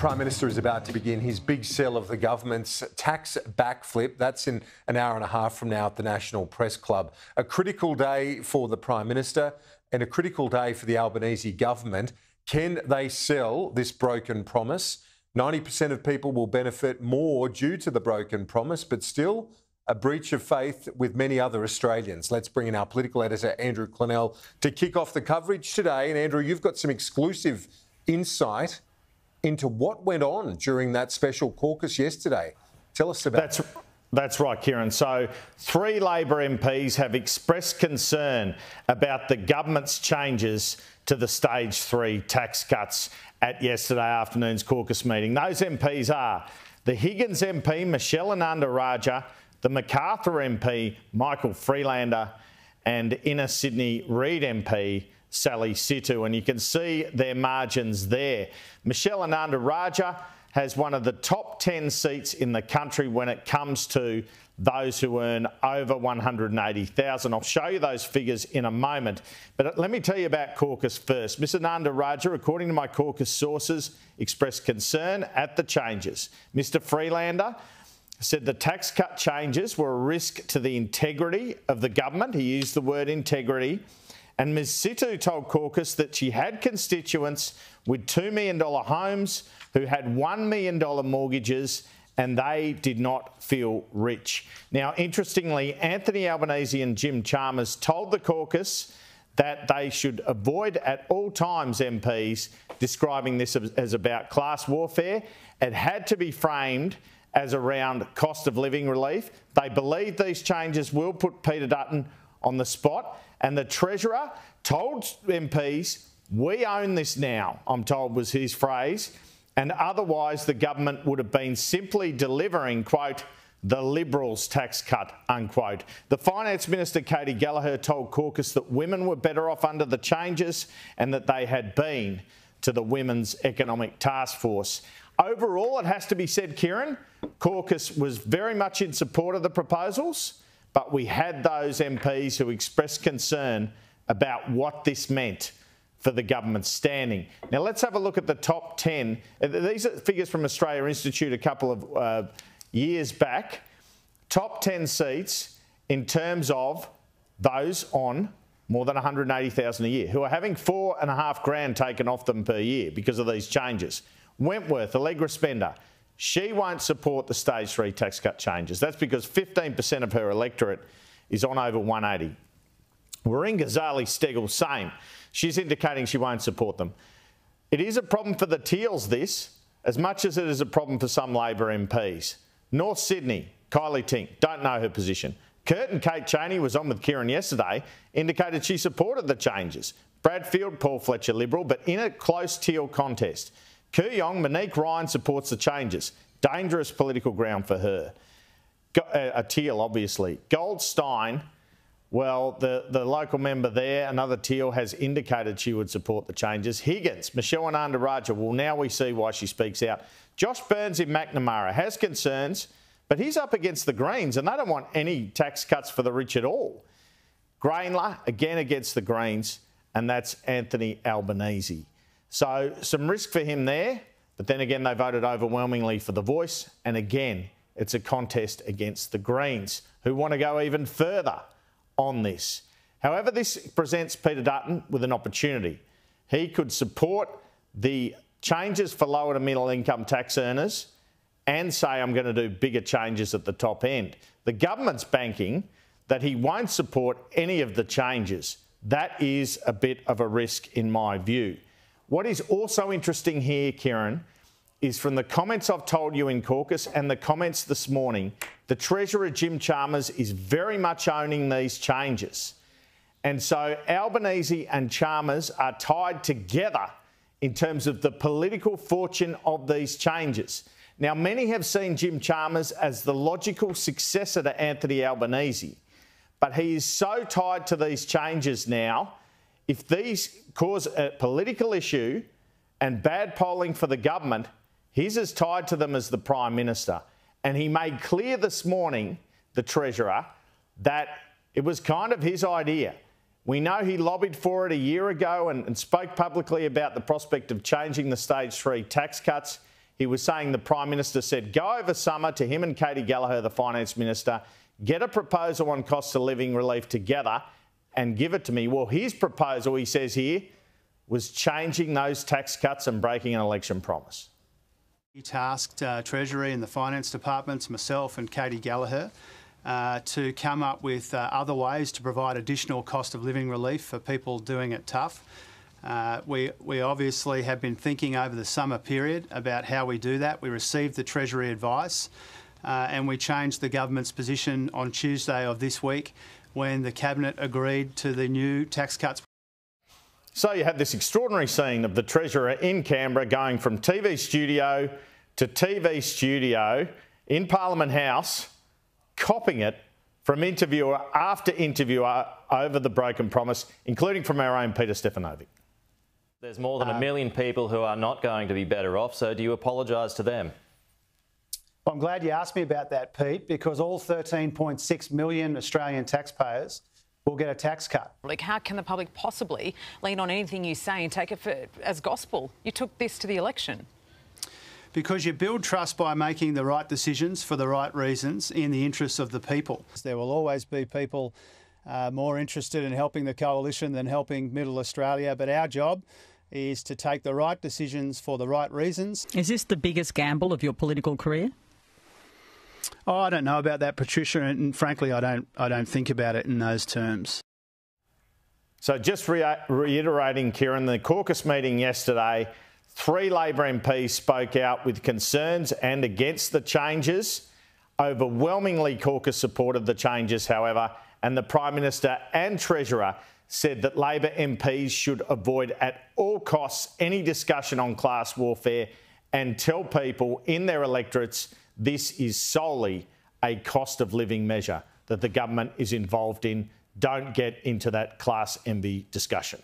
Prime Minister is about to begin his big sell of the government's tax backflip. That's in an hour and a half from now at the National Press Club. A critical day for the Prime Minister and a critical day for the Albanese government. Can they sell this broken promise? 90% of people will benefit more due to the broken promise, but still a breach of faith with many other Australians. Let's bring in our political editor, Andrew Clennell, to kick off the coverage today. And Andrew, you've got some exclusive insight into what went on during that special caucus yesterday. Tell us about it. That's right, Kieran. So 3 Labor MPs have expressed concern about the government's changes to the Stage 3 tax cuts at yesterday afternoon's caucus meeting. Those MPs are the Higgins MP Michelle Ananda-Rajah, the Macarthur MP Michael Freelander, and Inner Sydney Reid MP Sally Sitou, and you can see their margins there. Michelle Ananda-Rajah has one of the top 10 seats in the country when it comes to those who earn over $180,000. I'll show you those figures in a moment. But let me tell you about caucus first. Ms Ananda-Rajah, according to my caucus sources, expressed concern at the changes. Mr Freelander said the tax cut changes were a risk to the integrity of the government. He used the word integrity. And Ms Sitou told caucus that she had constituents with $2 million homes who had $1 million mortgages and they did not feel rich. Now, interestingly, Anthony Albanese and Jim Chalmers told the caucus that they should avoid at all times MPs describing this as about class warfare. It had to be framed as around cost of living relief. They believe these changes will put Peter Dutton on the spot. And the Treasurer told MPs, we own this now, I'm told was his phrase, and otherwise the government would have been simply delivering, quote, the Liberals' tax cut, unquote. The Finance Minister, Katie Gallagher, told caucus that women were better off under the changes and that they had been to the Women's Economic Task Force. Overall, it has to be said, Kieran, caucus was very much in support of the proposals, but we had those MPs who expressed concern about what this meant for the government's standing. Now, let's have a look at the top 10. These are figures from Australia Institute a couple of years back. Top 10 seats in terms of those on more than $180,000 a year, who are having $4.5 grand taken off them per year because of these changes. Wentworth, Allegra Spender, she won't support the Stage 3 tax cut changes. That's because 15% of her electorate is on over 180. Warringah Zali Steggall, same. She's indicating she won't support them. It is a problem for the Teals, this, as much as it is a problem for some Labor MPs. North Sydney, Kylie Tink, don't know her position. Curtin Kate Chaney was on with Kieran yesterday, indicated she supported the changes. Bradfield, Paul Fletcher, Liberal, but in a close Teal contest. Kooyong, Monique Ryan supports the changes. Dangerous political ground for her. A Teal, obviously. Goldstein, well, the local member there, another Teal, has indicated she would support the changes. Higgins, Michelle Ananda-Rajah, well, now we see why she speaks out. Josh Burns in McNamara has concerns, but he's up against the Greens and they don't want any tax cuts for the rich at all. Grainler, again against the Greens, and that's Anthony Albanese. So some risk for him there, but then again, they voted overwhelmingly for the Voice. And again, it's a contest against the Greens, who want to go even further on this. However, this presents Peter Dutton with an opportunity. He could support the changes for lower to middle income tax earners and say, I'm going to do bigger changes at the top end. The government's banking that he won't support any of the changes. That is a bit of a risk in my view. What is also interesting here, Kieran, is from the comments I've told you in caucus and the comments this morning, the Treasurer, Jim Chalmers, is very much owning these changes. And so Albanese and Chalmers are tied together in terms of the political fortune of these changes. Now, many have seen Jim Chalmers as the logical successor to Anthony Albanese, but he is so tied to these changes now. If these cause a political issue and bad polling for the government, he's as tied to them as the Prime Minister. And he made clear this morning, the Treasurer, that it was kind of his idea. We know he lobbied for it a year ago and spoke publicly about the prospect of changing the Stage 3 tax cuts. he was saying the Prime Minister said, go over summer to him and Katie Gallagher, the Finance Minister, get a proposal on cost of living relief together and give it to me. Well, his proposal, he says here, was changing those tax cuts and breaking an election promise. He tasked Treasury and the Finance Departments, myself and Katie Gallagher, to come up with other ways to provide additional cost of living relief for people doing it tough. We obviously have been thinking over the summer period about how we do that. We received the Treasury advice and we changed the government's position on Tuesday of this week when the Cabinet agreed to the new tax cuts. So you had this extraordinary scene of the Treasurer in Canberra going from TV studio to TV studio in Parliament House, copying it from interviewer after interviewer over the broken promise, including from our own Peter Stefanovic. There's more than 1 million people who are not going to be better off, so do you apologise to them? I'm glad you asked me about that, Pete, because all 13.6 million Australian taxpayers will get a tax cut. Like, how can the public possibly lean on anything you say and take it as gospel? You took this to the election. Because you build trust by making the right decisions for the right reasons in the interests of the people. There will always be people more interested in helping the coalition than helping Middle Australia, but our job is to take the right decisions for the right reasons. Is this the biggest gamble of your political career? Oh, I don't know about that, Patricia, and frankly, I don't think about it in those terms. So just reiterating, Kieran, the caucus meeting yesterday, 3 Labor MPs spoke out with concerns and against the changes. Overwhelmingly, caucus supported the changes, however, and the Prime Minister and Treasurer said that Labor MPs should avoid at all costs any discussion on class warfare and tell people in their electorates this is solely a cost of living measure that the government is involved in. Don't get into that class envy discussion.